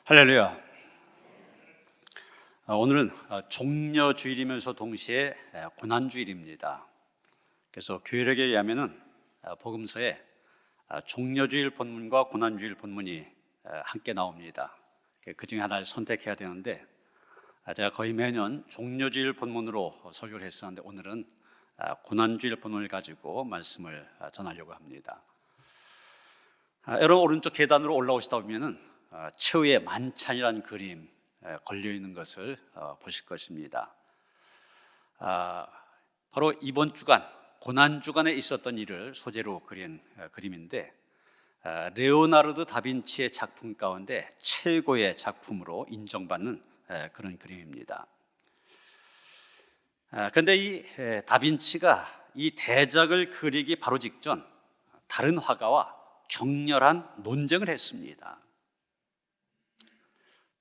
할렐루야. 오늘은 종려주일이면서 동시에 고난주일입니다. 그래서 교회력에 의하면은 복음서에 종려주일 본문과 고난주일 본문이 함께 나옵니다. 그 중에 하나를 선택해야 되는데 제가 거의 매년 종려주일 본문으로 설교를 했었는데 오늘은 고난주일 본문을 가지고 말씀을 전하려고 합니다. 여러분 오른쪽 계단으로 올라오시다 보면은 최후의 만찬이라는 그림 걸려 있는 것을 보실 것입니다. 바로 이번 주간 고난 주간에 있었던 일을 소재로 그린 그림인데 레오나르도 다빈치의 작품 가운데 최고의 작품으로 인정받는 그런 그림입니다. 그런데 이 다빈치가 이 대작을 그리기 바로 직전 다른 화가와 격렬한 논쟁을 했습니다.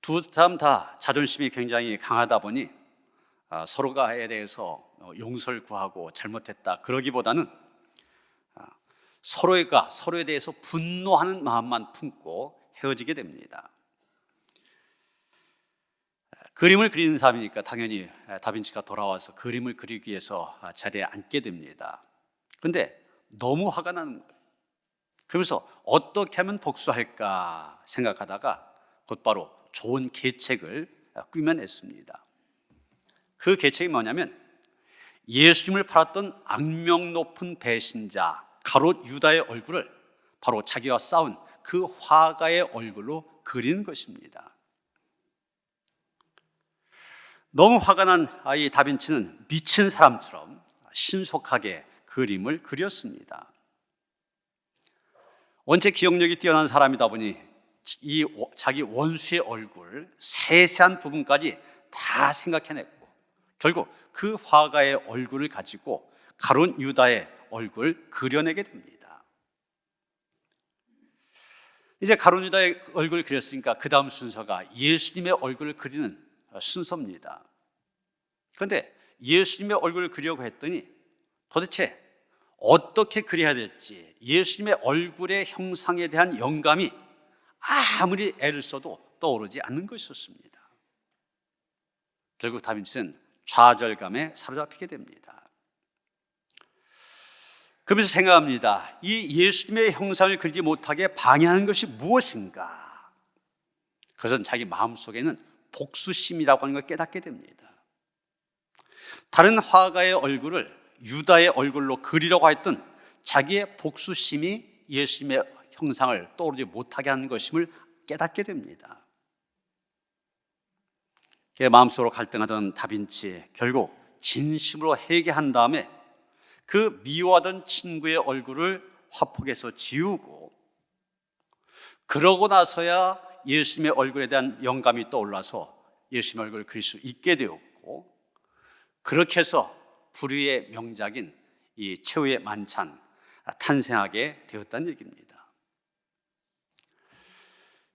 두 사람 다 자존심이 굉장히 강하다 보니 서로가에 대해서 용서를 구하고 잘못했다 그러기보다는 서로가 서로에 대해서 분노하는 마음만 품고 헤어지게 됩니다. 그림을 그리는 사람이니까 당연히 다빈치가 돌아와서 그림을 그리기 위해서 자리에 앉게 됩니다. 그런데 너무 화가 나는 거예요. 그러면서 어떻게 하면 복수할까 생각하다가 곧바로 좋은 계책을 꾸며냈습니다. 그 계책이 뭐냐면 예수님을 팔았던 악명 높은 배신자 가롯 유다의 얼굴을 바로 자기와 싸운 그 화가의 얼굴로 그리는 것입니다. 너무 화가 난 이 다빈치는 미친 사람처럼 신속하게 그림을 그렸습니다. 원체 기억력이 뛰어난 사람이다 보니 이 자기 원수의 얼굴 세세한 부분까지 다 생각해냈고 결국 그 화가의 얼굴을 가지고 가룟 유다의 얼굴을 그려내게 됩니다. 이제 가룟 유다의 얼굴을 그렸으니까 그 다음 순서가 예수님의 얼굴을 그리는 순서입니다. 그런데 예수님의 얼굴을 그리려고 했더니 도대체 어떻게 그려야 될지 예수님의 얼굴의 형상에 대한 영감이 아무리 애를 써도 떠오르지 않는 것이었습니다. 결국 다빈치는 좌절감에 사로잡히게 됩니다. 그러면서 생각합니다. 이 예수님의 형상을 그리지 못하게 방해하는 것이 무엇인가? 그것은 자기 마음속에는 복수심이라고 하는 걸 깨닫게 됩니다. 다른 화가의 얼굴을 유다의 얼굴로 그리려고 했던 자기의 복수심이 예수님의 형상을 떠오르지 못하게 하는 것임을 깨닫게 됩니다. 마음속으로 갈등하던 다빈치 결국 진심으로 회개한 다음에 그 미워하던 친구의 얼굴을 화폭에서 지우고 그러고 나서야 예수님의 얼굴에 대한 영감이 떠올라서 예수님의 얼굴을 그릴 수 있게 되었고 그렇게 해서 불후의 명작인 이 최후의 만찬 탄생하게 되었다는 얘기입니다.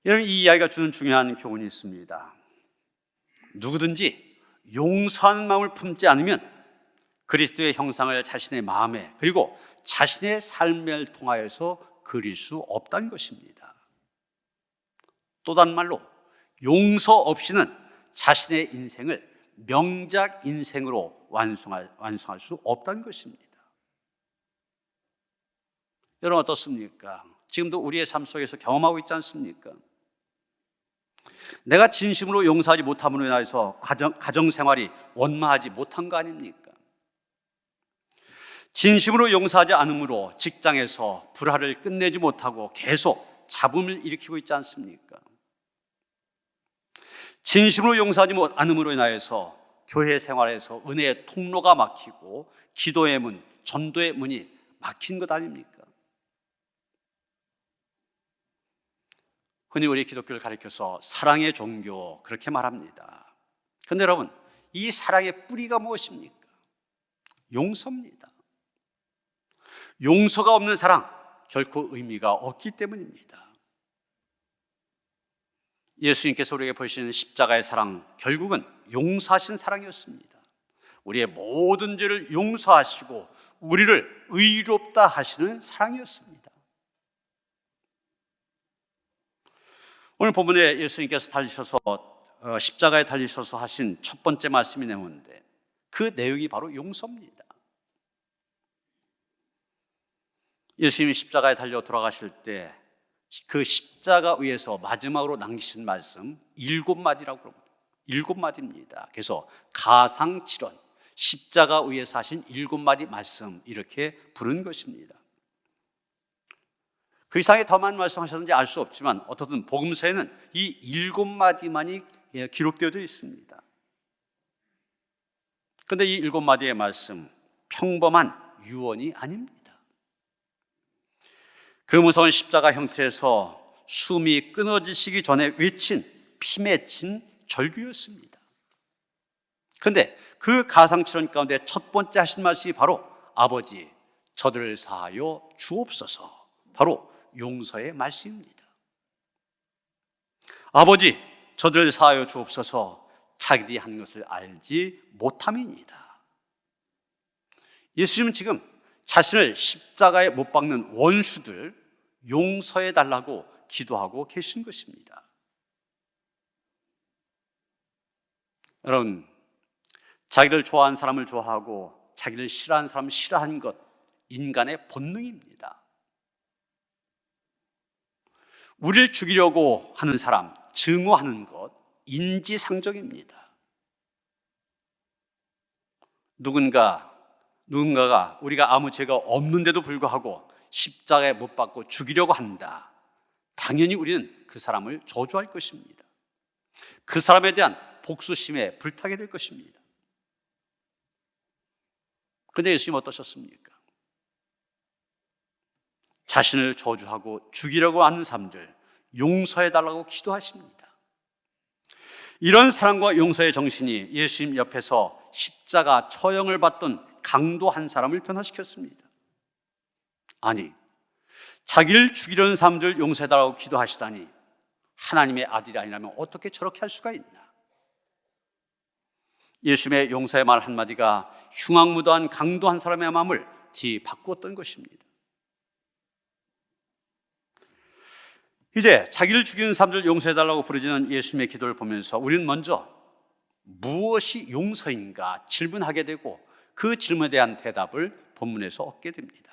여러분 이 이야기가 주는 중요한 교훈이 있습니다. 누구든지 용서하는 마음을 품지 않으면 그리스도의 형상을 자신의 마음에 그리고 자신의 삶을 통하여서 그릴 수 없다는 것입니다. 또 다른 말로 용서 없이는 자신의 인생을 명작 인생으로 완성할 수 없다는 것입니다. 여러분 어떻습니까? 지금도 우리의 삶 속에서 경험하고 있지 않습니까? 내가 진심으로 용서하지 못함으로 인해서 가정생활이 원만하지 못한 거 아닙니까? 진심으로 용서하지 않으므로 직장에서 불화를 끝내지 못하고 계속 잡음을 일으키고 있지 않습니까? 진심으로 용서하지 않음으로 인하여서 교회 생활에서 은혜의 통로가 막히고 기도의 문, 전도의 문이 막힌 것 아닙니까? 흔히 우리 기독교를 가리켜서 사랑의 종교 그렇게 말합니다. 그런데 여러분 이 사랑의 뿌리가 무엇입니까? 용서입니다. 용서가 없는 사랑 결코 의미가 없기 때문입니다. 예수님께서 우리에게 보이시는 십자가의 사랑 결국은 용서하신 사랑이었습니다. 우리의 모든 죄를 용서하시고 우리를 의롭다 하시는 사랑이었습니다. 오늘 본문에 예수님께서 달리셔서 십자가에 달리셔서 하신 첫 번째 말씀이 나오는데 그 내용이 바로 용서입니다. 예수님이 십자가에 달려 돌아가실 때 그 십자가 위에서 마지막으로 남기신 말씀 7마디라고 합니다. 7마디입니다. 그래서 가상칠언, 십자가 위에서 하신 7마디 말씀, 이렇게 부른 것입니다. 그 이상의 더 많은 말씀하셨는지 알 수 없지만 어떻든 복음서에는 이 7마디만이 기록되어 있습니다. 그런데 이 7마디의 말씀, 평범한 유언이 아닙니다. 그 무서운 십자가 형태에서 숨이 끊어지시기 전에 외친 피 맺힌 절규였습니다. 그런데 그 가상칠언 가운데 첫 번째 하신 말씀이 바로 아버지 저들을 사하여 주옵소서, 바로 용서의 말씀입니다. 아버지 저들을 사하여 주옵소서, 자기들이 한 것을 알지 못함이니이다. 예수님은 지금 자신을 십자가에 못 박는 원수들 용서해 달라고 기도하고 계신 것입니다. 여러분, 자기를 좋아하는 사람을 좋아하고 자기를 싫어하는 사람을 싫어하는 것, 인간의 본능입니다. 우리를 죽이려고 하는 사람, 증오하는 것, 인지상정입니다. 누군가가 우리가 아무 죄가 없는데도 불구하고 십자가에 못 박고 죽이려고 한다. 당연히 우리는 그 사람을 저주할 것입니다. 그 사람에 대한 복수심에 불타게 될 것입니다. 그런데 예수님 어떠셨습니까? 자신을 저주하고 죽이려고 하는 사람들 용서해달라고 기도하십니다. 이런 사랑과 용서의 정신이 예수님 옆에서 십자가 처형을 받던 강도 한 사람을 변화시켰습니다. 아니, 자기를 죽이려는 사람들 용서해달라고 기도하시다니 하나님의 아들이 아니라면 어떻게 저렇게 할 수가 있나? 예수님의 용서의 말 한마디가 흉악무도한 강도 한 사람의 마음을 뒤바꾸었던 것입니다. 이제 자기를 죽이는 사람들 용서해달라고 부르짖는 예수님의 기도를 보면서 우리는 먼저 무엇이 용서인가 질문하게 되고 그 질문에 대한 대답을 본문에서 얻게 됩니다.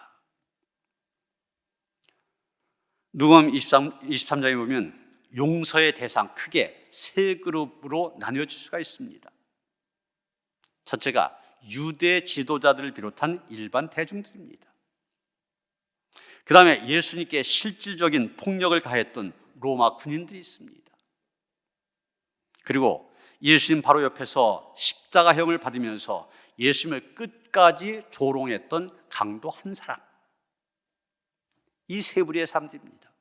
누가복음 23장에 보면 용서의 대상 크게 세 그룹으로 나뉘어질 수가 있습니다. 첫째가 유대 지도자들을 비롯한 일반 대중들입니다. 그 다음에 예수님께 실질적인 폭력을 가했던 로마 군인들이 있습니다. 그리고 예수님 바로 옆에서 십자가형을 받으면서 예수님을 끝까지 조롱했던 강도 한 사람, 이 세 부류의 사람들입니다.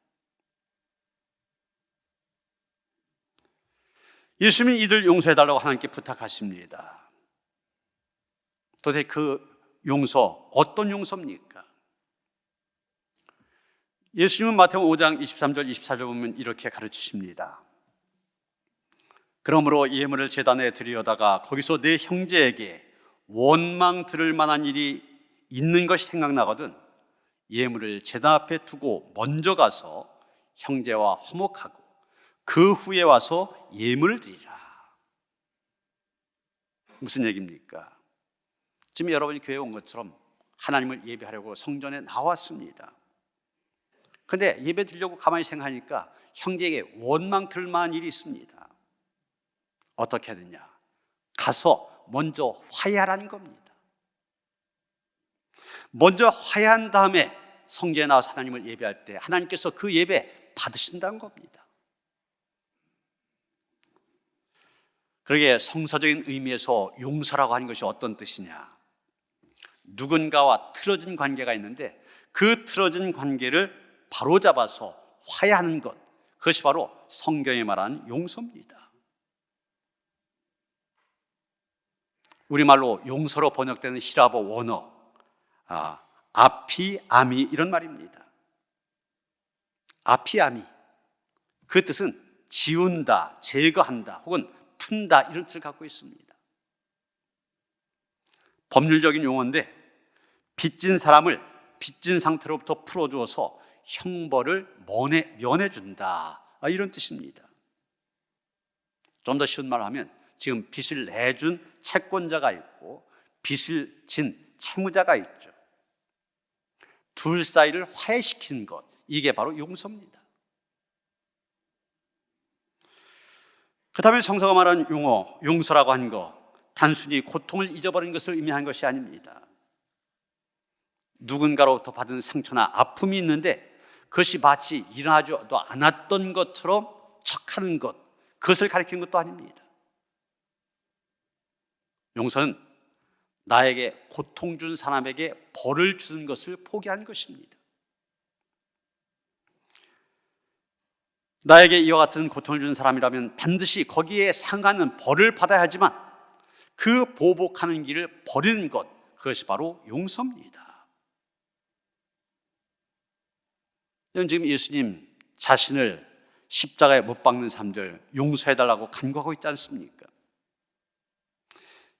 예수님이 이들 용서해달라고 하나님께 부탁하십니다. 도대체 그 용서 어떤 용서입니까? 예수님은 마태복음 5장 23절 24절 보면 이렇게 가르치십니다. 그러므로 예물을 제단에 드리려다가 거기서 내 형제에게 원망 들을 만한 일이 있는 것이 생각나거든 예물을 제단 앞에 두고 먼저 가서 형제와 화목하고 그 후에 와서 예물을 드리라. 무슨 얘기입니까? 지금 여러분이 교회에 온 것처럼 하나님을 예배하려고 성전에 나왔습니다. 그런데 예배 드리려고 가만히 생각하니까 형제에게 원망 들을 만한 일이 있습니다. 어떻게 해야 되냐? 가서 먼저 화해하라는 겁니다. 먼저 화해한 다음에 성전에 나와서 하나님을 예배할 때 하나님께서 그 예배 받으신다는 겁니다. 그러게 성서적인 의미에서 용서라고 하는 것이 어떤 뜻이냐? 누군가와 틀어진 관계가 있는데 그 틀어진 관계를 바로잡아서 화해하는 것, 그것이 바로 성경에 말하는 용서입니다. 우리말로 용서로 번역되는 히라보 원어, 아피아미 이런 말입니다. 아피아미, 그 뜻은 지운다, 제거한다 혹은 푼다 이런 뜻을 갖고 있습니다. 법률적인 용어인데 빚진 사람을 빚진 상태로부터 풀어주어서 형벌을 면해준다, 이런 뜻입니다. 좀 더 쉬운 말로 하면 지금 빚을 내준 채권자가 있고 빚을 진 채무자가 있죠. 둘 사이를 화해시키는 것, 이게 바로 용서입니다. 그 다음에 성서가 말하는 용어, 용서라고 한 것, 단순히 고통을 잊어버린 것을 의미한 것이 아닙니다. 누군가로부터 받은 상처나 아픔이 있는데 그것이 마치 일어나지도 않았던 것처럼 척하는 것, 그것을 가리키는 것도 아닙니다. 용서는 나에게 고통 준 사람에게 벌을 주는 것을 포기한 것입니다. 나에게 이와 같은 고통을 준 사람이라면 반드시 거기에 상하는 벌을 받아야 하지만 그 보복하는 길을 버리는 것, 그것이 바로 용서입니다. 지금 예수님 자신을 십자가에 못 박는 사람들 용서해달라고 간구하고 있지 않습니까?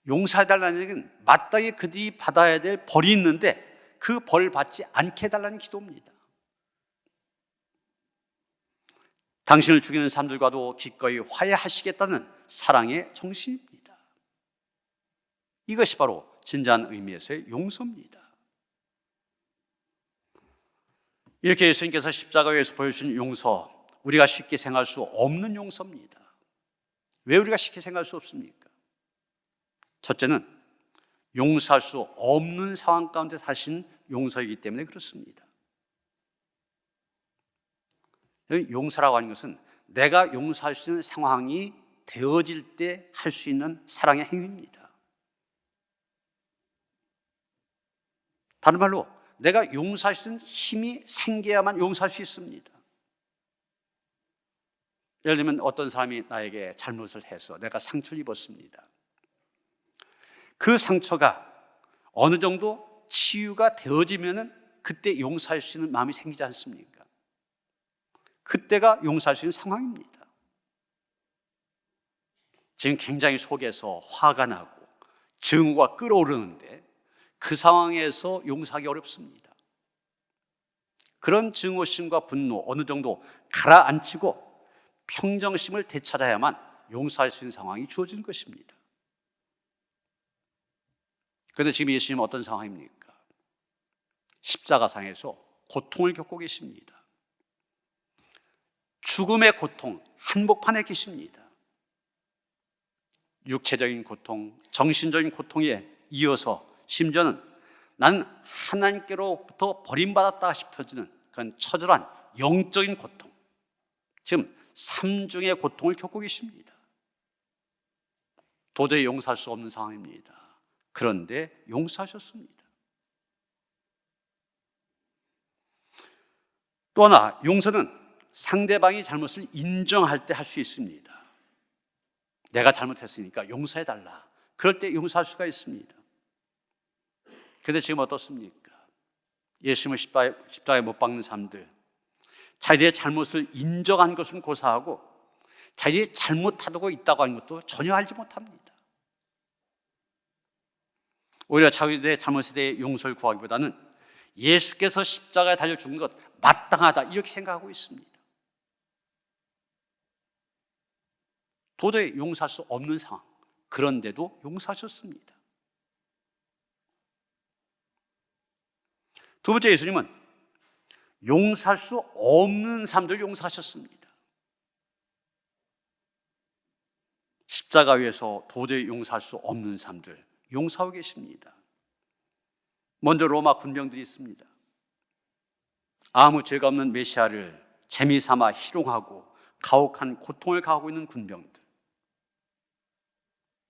용서해달라는 얘기는 마땅히 그들이 받아야 될 벌이 있는데 그 벌 받지 않게 해달라는 기도입니다. 당신을 죽이는 사람들과도 기꺼이 화해하시겠다는 사랑의 정신입니다. 이것이 바로 진정한 의미에서의 용서입니다. 이렇게 예수님께서 십자가에서 보여주신 용서, 우리가 쉽게 생각할 수 없는 용서입니다. 왜 우리가 쉽게 생각할 수 없습니까? 첫째는 용서할 수 없는 상황 가운데 사신 용서이기 때문에 그렇습니다. 용서라고 하는 것은 내가 용서할 수 있는 상황이 되어질 때 할 수 있는 사랑의 행위입니다. 다른 말로 내가 용서할 수 있는 힘이 생겨야만 용서할 수 있습니다. 예를 들면 어떤 사람이 나에게 잘못을 해서 내가 상처를 입었습니다. 그 상처가 어느 정도 치유가 되어지면은 그때 용서할 수 있는 마음이 생기지 않습니까? 그때가 용서할 수 있는 상황입니다. 지금 굉장히 속에서 화가 나고 증오가 끓어오르는데 그 상황에서 용서하기 어렵습니다. 그런 증오심과 분노 어느 정도 가라앉히고 평정심을 되찾아야만 용서할 수 있는 상황이 주어지는 것입니다. 그런데 지금 예수님은 어떤 상황입니까? 십자가상에서 고통을 겪고 계십니다. 죽음의 고통, 한복판에 계십니다. 육체적인 고통, 정신적인 고통에 이어서 심지어는 나는 하나님께로부터 버림받았다 싶어지는 그런 처절한 영적인 고통, 지금 삼중의 고통을 겪고 계십니다. 도저히 용서할 수 없는 상황입니다. 그런데 용서하셨습니다. 또 하나, 용서는 상대방이 잘못을 인정할 때 할 수 있습니다. 내가 잘못했으니까 용서해달라. 그럴 때 용서할 수가 있습니다. 그런데 지금 어떻습니까? 예수님을 십자가에 못 박는 사람들, 자기들의 잘못을 인정한 것은 고사하고 자기들이 잘못하고 있다고 하는 것도 전혀 알지 못합니다. 오히려 자기들의 잘못에 대해 용서를 구하기보다는 예수께서 십자가에 달려 죽은 것 마땅하다 이렇게 생각하고 있습니다. 도저히 용서할 수 없는 상황, 그런데도 용서하셨습니다. 두 번째, 예수님은 용서할 수 없는 사람들을 용서하셨습니다. 십자가 위에서 도저히 용서할 수 없는 사람들 용서하고 계십니다. 먼저 로마 군병들이 있습니다. 아무 죄가 없는 메시아를 재미삼아 희롱하고 가혹한 고통을 가하고 있는 군병들,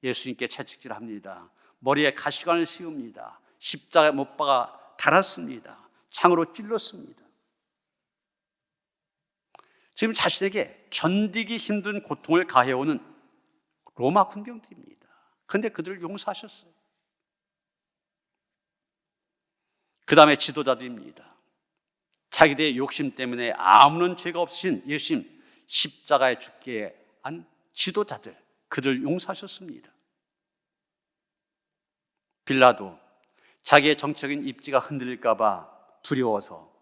예수님께 채찍질합니다. 머리에 가시관을 씌웁니다. 십자가에 못 박아 달았습니다. 창으로 찔렀습니다. 지금 자신에게 견디기 힘든 고통을 가해오는 로마 군병들입니다. 그런데 그들을 용서하셨어요. 그 다음에 지도자들입니다. 자기들의 욕심 때문에 아무런 죄가 없으신 예수님 십자가에 죽게 한 지도자들, 그들 용서하셨습니다. 빌라도 자기의 정치적인 입지가 흔들릴까 봐 두려워서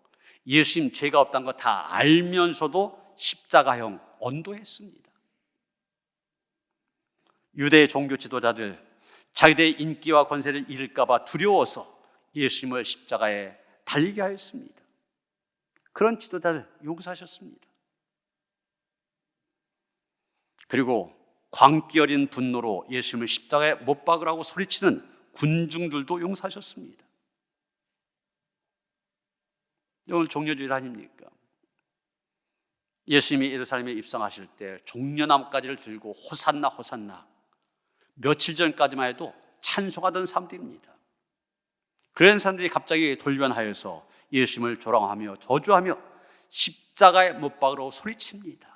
예수님 죄가 없다는 거 다 알면서도 십자가형 언도했습니다. 유대 종교 지도자들 자기들의 인기와 권세를 잃을까 봐 두려워서 예수님을 십자가에 달리게 하였습니다. 그런 지도자를 용서하셨습니다. 그리고 광기 어린 분노로 예수님을 십자가에 못 박으라고 소리치는 군중들도 용서하셨습니다. 오늘 종려주일 아닙니까? 예수님이 예루살렘에 입성하실 때 종려나무가지를 들고 호산나 호산나, 며칠 전까지만 해도 찬송하던 사람들입니다. 그런 사람들이 갑자기 돌변하여서 예수님을 조롱하며 저주하며 십자가에 못 박으라고 소리칩니다.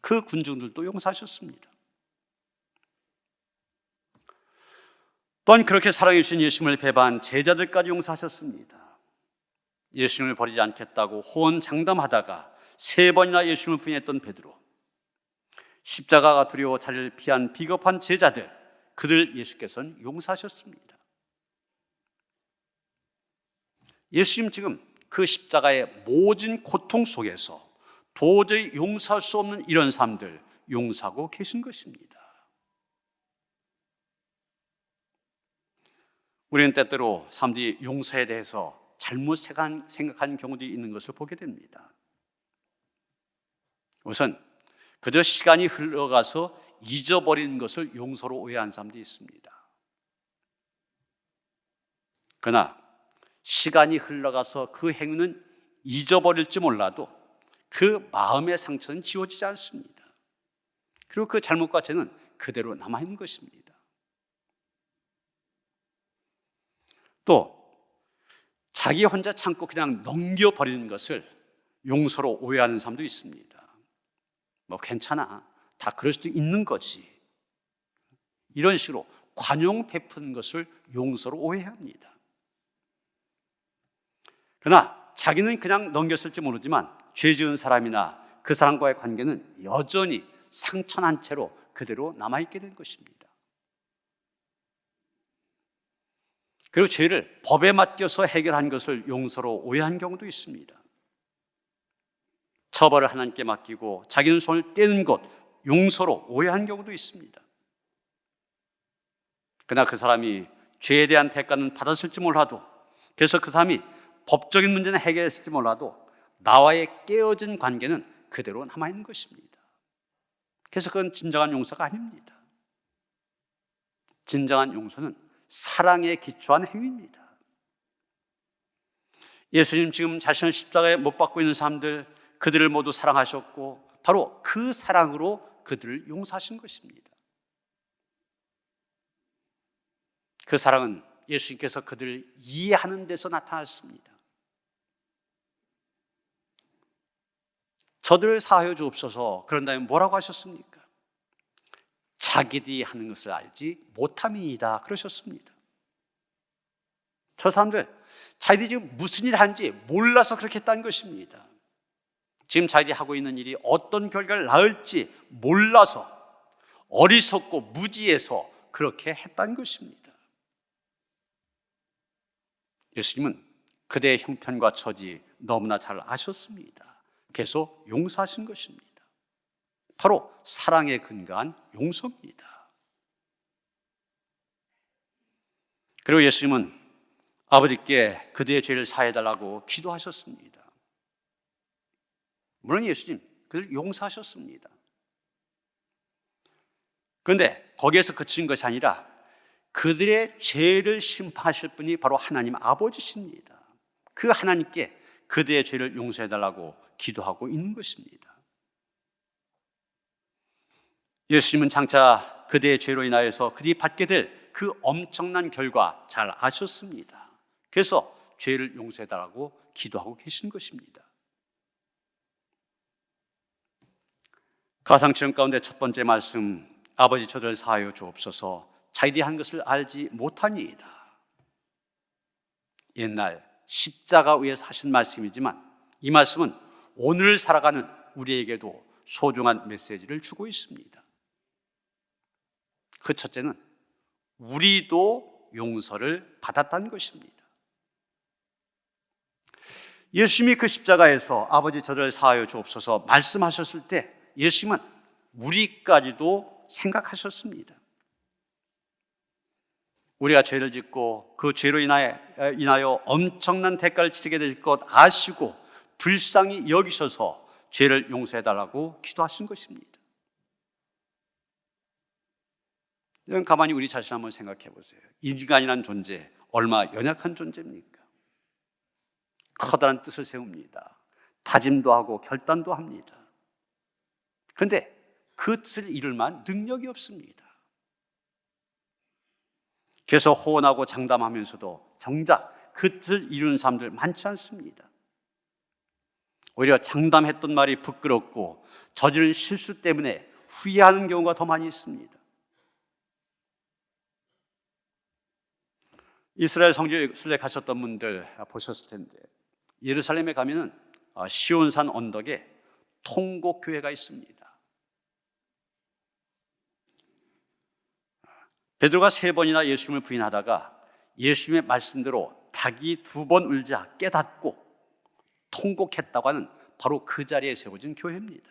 그 군중들도 용서하셨습니다. 또한 그렇게 사랑해 주신 예수님을 배반한 제자들까지 용서하셨습니다. 예수님을 버리지 않겠다고 호언장담하다가 3번이나 예수님을 부인했던 베드로, 십자가가 두려워 자리를 피한 비겁한 제자들, 그들 예수께서는 용서하셨습니다. 예수님 지금 그 십자가의 모진 고통 속에서 도저히 용서할 수 없는 이런 사람들 용서하고 계신 것입니다. 우리는 때때로 사람들이 용서에 대해서 잘못 생각하는 경우도 있는 것을 보게 됩니다. 우선 그저 시간이 흘러가서 잊어버리는 것을 용서로 오해한 사람도 있습니다. 그러나 시간이 흘러가서 그 행위는 잊어버릴지 몰라도 그 마음의 상처는 지워지지 않습니다. 그리고 그 잘못과 죄는 그대로 남아있는 것입니다. 또 자기 혼자 참고 그냥 넘겨버리는 것을 용서로 오해하는 사람도 있습니다. 뭐 괜찮아, 다 그럴 수도 있는 거지, 이런 식으로 관용 베푸는 것을 용서로 오해합니다. 그러나 자기는 그냥 넘겼을지 모르지만 죄 지은 사람이나 그 사람과의 관계는 여전히 상처난 채로 그대로 남아있게 된 것입니다. 그리고 죄를 법에 맡겨서 해결한 것을 용서로 오해한 경우도 있습니다. 처벌을 하나님께 맡기고 자기는 손을 떼는 것 용서로 오해한 경우도 있습니다. 그러나 그 사람이 죄에 대한 대가는 받았을지 몰라도, 그래서 그 사람이 법적인 문제는 해결했을지 몰라도 나와의 깨어진 관계는 그대로 남아있는 것입니다. 그래서 그건 진정한 용서가 아닙니다. 진정한 용서는 사랑에 기초한 행위입니다. 예수님 지금 자신을 십자가에 못 박고 있는 사람들, 그들을 모두 사랑하셨고 바로 그 사랑으로 그들을 용서하신 것입니다. 그 사랑은 예수님께서 그들을 이해하는 데서 나타났습니다. 저들을 사하여 주옵소서, 그런다면 뭐라고 하셨습니까? 자기들이 하는 것을 알지 못함이니이다 그러셨습니다. 저 사람들 자기들이 지금 무슨 일을 하는지 몰라서 그렇게 했다는 것입니다. 지금 자기들이 하고 있는 일이 어떤 결과를 낳을지 몰라서 어리석고 무지해서 그렇게 했다는 것입니다. 예수님은 그대의 형편과 처지 너무나 잘 아셨습니다. 그래서 용서하신 것입니다. 바로 사랑에 근거한 용서입니다. 그리고 예수님은 아버지께 그대의 죄를 사해달라고 기도하셨습니다. 물론 예수님 그를 용서하셨습니다. 그런데 거기에서 그친 것이 아니라 그들의 죄를 심판하실 분이 바로 하나님 아버지십니다. 그 하나님께 그들의 죄를 용서해달라고 기도하고 있는 것입니다. 예수님은 장차 그들의 죄로 인하여서 그들이 받게 될 그 엄청난 결과 잘 아셨습니다. 그래서 죄를 용서해달라고 기도하고 계신 것입니다. 가상치론 가운데 첫 번째 말씀, 아버지 저들을 사하여 주옵소서, 자기들이 한 것을 알지 못하니이다. 옛날 십자가 위에서 하신 말씀이지만 이 말씀은 오늘 살아가는 우리에게도 소중한 메시지를 주고 있습니다. 그 첫째는 우리도 용서를 받았다는 것입니다. 예수님이 그 십자가에서 아버지 저를 사하여 주옵소서 말씀하셨을 때 예수님은 우리까지도 생각하셨습니다. 우리가 죄를 짓고 그 죄로 인하여 엄청난 대가를 치르게 될 것 아시고 불쌍히 여기셔서 죄를 용서해달라고 기도하신 것입니다. 이건 가만히 우리 자신 한번 생각해 보세요. 인간이란 존재 얼마나 연약한 존재입니까? 커다란 뜻을 세웁니다. 다짐도 하고 결단도 합니다. 그런데 그 뜻을 이룰 만한 능력이 없습니다. 그래서 호언하고 장담하면서도 정작 그 뜻을 이루는 사람들 많지 않습니다. 오히려 장담했던 말이 부끄럽고 저지른 실수 때문에 후회하는 경우가 더 많이 있습니다. 이스라엘 성지순례 가셨던 분들 보셨을 텐데 예루살렘에 가면은 시온산 언덕에 통곡교회가 있습니다. 베드로가 3번이나 예수님을 부인하다가 예수님의 말씀대로 닭이 2번 울자 깨닫고 통곡했다고 하는 바로 그 자리에 세워진 교회입니다.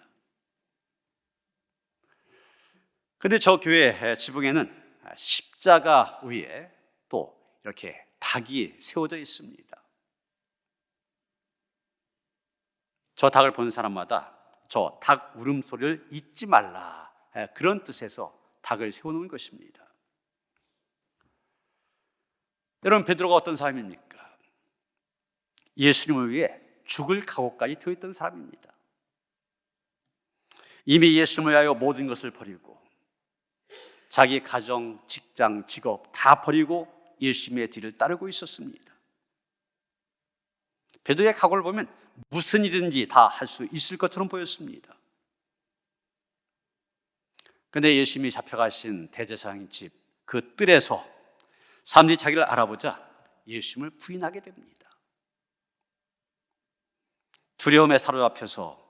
그런데 저 교회 지붕에는 십자가 위에 또 이렇게 닭이 세워져 있습니다. 저 닭을 보는 사람마다 저 닭 울음소리를 잊지 말라, 그런 뜻에서 닭을 세워놓은 것입니다. 여러분, 베드로가 어떤 사람입니까? 예수님을 위해 죽을 각오까지 되어 있던 사람입니다. 이미 예수님을 위하여 모든 것을 버리고 자기 가정, 직장, 직업 다 버리고 예수님의 뒤를 따르고 있었습니다. 베드로의 각오를 보면 무슨 일인지 다 할 수 있을 것처럼 보였습니다. 그런데 예수님이 잡혀가신 대제사장의 집 그 뜰에서 사람들이 자기를 알아보자 예수님을 부인하게 됩니다. 두려움에 사로잡혀서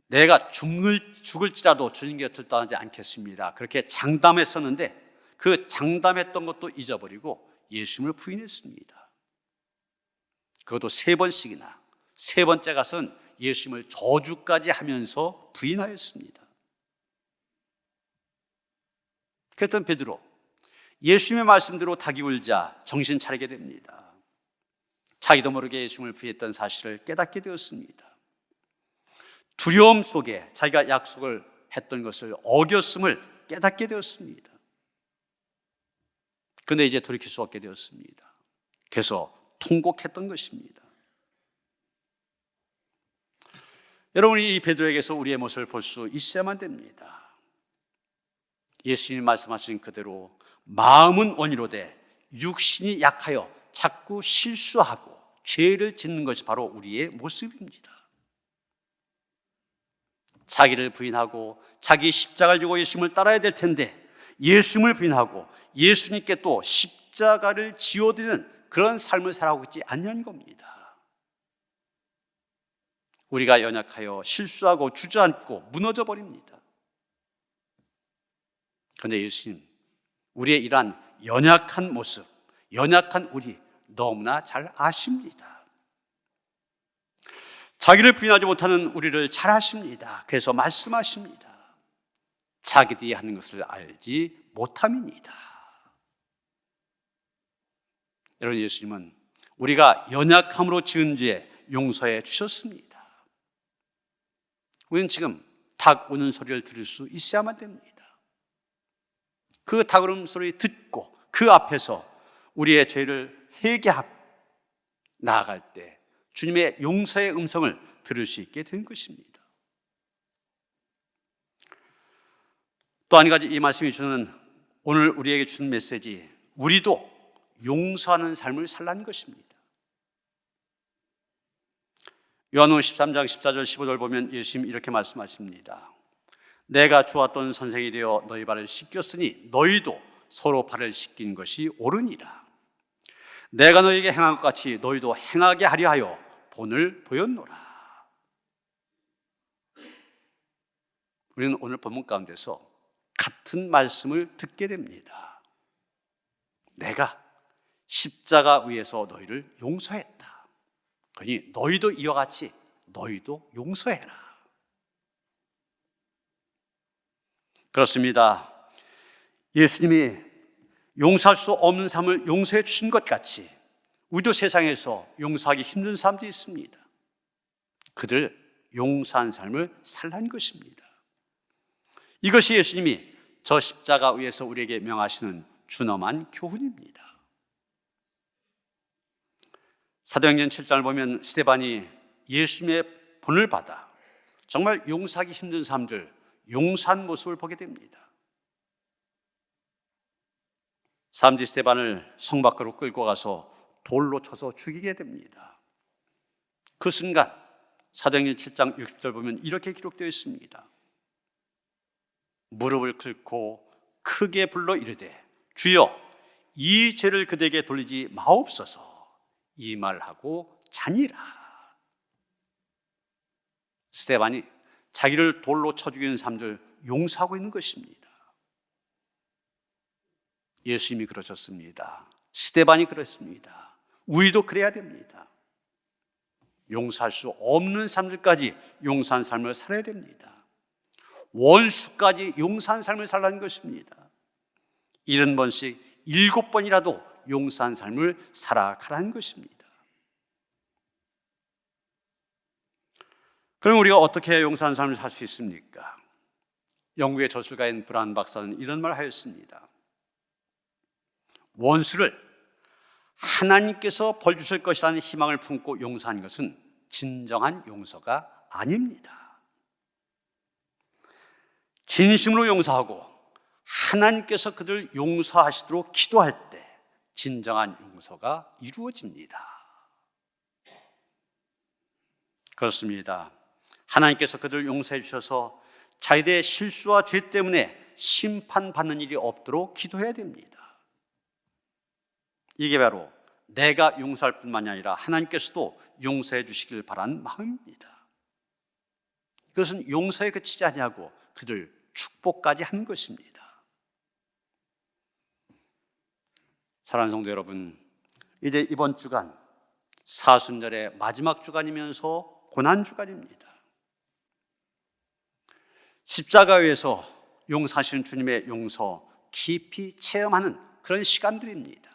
내가 죽을지라도 주님 곁을 떠나지 않겠습니다, 그렇게 장담했었는데 그 장담했던 것도 잊어버리고 예수님을 부인했습니다. 그것도 3번씩이나, 3번째 가서는 예수님을 저주까지 하면서 부인하였습니다. 그랬던 베드로, 예수님의 말씀대로 닭이 울자 정신 차리게 됩니다. 자기도 모르게 예수님을 부인했던 사실을 깨닫게 되었습니다. 두려움 속에 자기가 약속을 했던 것을 어겼음을 깨닫게 되었습니다. 그런데 이제 돌이킬 수 없게 되었습니다. 그래서 통곡했던 것입니다. 여러분이 이 베드로에게서 우리의 모습을 볼 수 있어야만 됩니다. 예수님이 말씀하신 그대로 마음은 원이로되 육신이 약하여 자꾸 실수하고 죄를 짓는 것이 바로 우리의 모습입니다. 자기를 부인하고 자기 십자가를 지고 예수님을 따라야 될 텐데 예수님을 부인하고 예수님께 또 십자가를 지어드리는 그런 삶을 살아가고 있지 않냐는 겁니다. 우리가 연약하여 실수하고 주저앉고 무너져 버립니다. 그런데 예수님, 우리의 이러한 연약한 모습, 연약한 우리 너무나 잘 아십니다. 자기를 부인하지 못하는 우리를 잘 아십니다. 그래서 말씀하십니다. 자기들이 하는 것을 알지 못함이니이다. 여러분, 예수님은 우리가 연약함으로 지은 죄 용서해 주셨습니다. 우리는 지금 닭 우는 소리를 들을 수 있어야만 됩니다. 그 닭 우는 소리 듣고 그 앞에서 우리의 죄를 회개하고 나아갈 때 주님의 용서의 음성을 들을 수 있게 된 것입니다. 또 한 가지 이 말씀이 주는, 오늘 우리에게 주는 메시지, 우리도 용서하는 삶을 살라는 것입니다. 요한복음 13장 14절 15절 보면 예수님이 이렇게 말씀하십니다. 내가 주었던 선생이 되어 너희 발을 씻겼으니 너희도 서로 발을 씻긴 것이 옳으니라. 내가 너희에게 행한 것 같이 너희도 행하게 하려 하여 본을 보였노라. 우리는 오늘 본문 가운데서 같은 말씀을 듣게 됩니다. 내가 십자가 위에서 너희를 용서했다. 그러니 너희도 이와 같이 너희도 용서해라. 그렇습니다. 예수님이 용서할 수 없는 삶을 용서해 주신 것 같이 우리도 세상에서 용서하기 힘든 사람들이 있습니다. 그들 용서한 삶을 살라는 것입니다. 이것이 예수님이 저 십자가 위에서 우리에게 명하시는 준엄한 교훈입니다. 사도행전 7장을 보면 스데반이 예수님의 본을 받아 정말 용서하기 힘든 사람들 용서한 모습을 보게 됩니다. 사람들이 스데반을 성 밖으로 끌고 가서 돌로 쳐서 죽이게 됩니다. 그 순간 사도행전 7장 60절 보면 이렇게 기록되어 있습니다. 무릎을 꿇고 크게 불러 이르되 주여 이 죄를 그대에게 돌리지 마옵소서 이 말하고 자니라. 스데반이 자기를 돌로 쳐 죽이는 사람들 용서하고 있는 것입니다. 예수님이 그러셨습니다. 스데반이 그렇습니다. 우리도 그래야 됩니다. 용서할 수 없는 사람들까지 용서한 삶을 살아야 됩니다. 원수까지 용서한 삶을 살라는 것입니다. 70번씩 7번이라도 용서한 삶을 살아가라는 것입니다. 그럼 우리가 어떻게 용서한 삶을 살 수 있습니까? 영국의 저술가인 브라운 박사는 이런 말을 하였습니다. 원수를 하나님께서 벌 주실 것이라는 희망을 품고 용서하는 것은 진정한 용서가 아닙니다. 진심으로 용서하고 하나님께서 그들 용서하시도록 기도할 때 진정한 용서가 이루어집니다. 그렇습니다. 하나님께서 그들 용서해 주셔서 자기들의 실수와 죄 때문에 심판받는 일이 없도록 기도해야 됩니다. 이게 바로 내가 용서할 뿐만이 아니라 하나님께서도 용서해 주시길 바라는 마음입니다. 그것은 용서에 그치지 아니하고 그들 축복까지 하는 것입니다. 사랑하는 성도 여러분, 이제 이번 주간 사순절의 마지막 주간이면서 고난주간입니다. 십자가에서 용서하시는 주님의 용서 깊이 체험하는 그런 시간들입니다.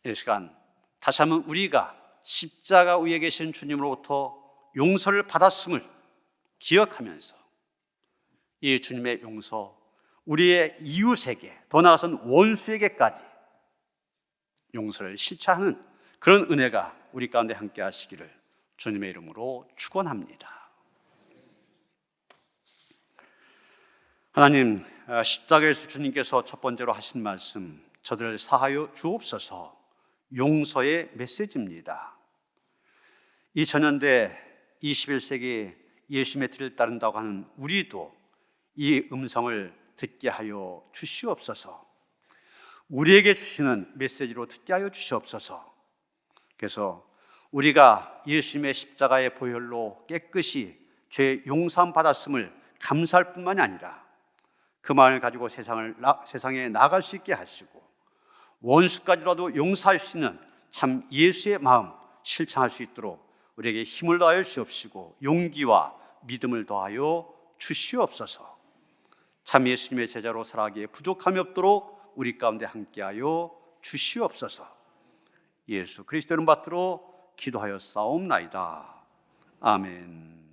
이 시간 다시 한번 우리가 십자가 위에 계신 주님으로부터 용서를 받았음을 기억하면서 이 주님의 용서 우리의 이웃에게 더 나아가서는 원수에게까지 용서를 실천하는 그런 은혜가 우리 가운데 함께 하시기를 주님의 이름으로 축원합니다. 하나님, 십자가에서 주님께서 첫 번째로 하신 말씀 저들을 사하여 주옵소서 용서의 메시지입니다. 2000년대 21세기 예수님의 뒤를 따른다고 하는 우리도 이 음성을 듣게 하여 주시옵소서. 우리에게 주시는 메시지로 듣게 하여 주시옵소서. 그래서 우리가 예수님의 십자가의 보혈로 깨끗이 죄 용서함 받았음을 감사할 뿐만이 아니라 그 마음을 가지고 세상에 나아갈 수 있게 하시고 원수까지라도 용서할 수 있는 참 예수의 마음 실천할 수 있도록 우리에게 힘을 더하여 주시옵시고 용기와 믿음을 더하여 주시옵소서. 참 예수님의 제자로 살아가기에 부족함이 없도록 우리 가운데 함께하여 주시옵소서. 예수 그리스도 이름 받들어 기도하여 싸움나이다. 아멘.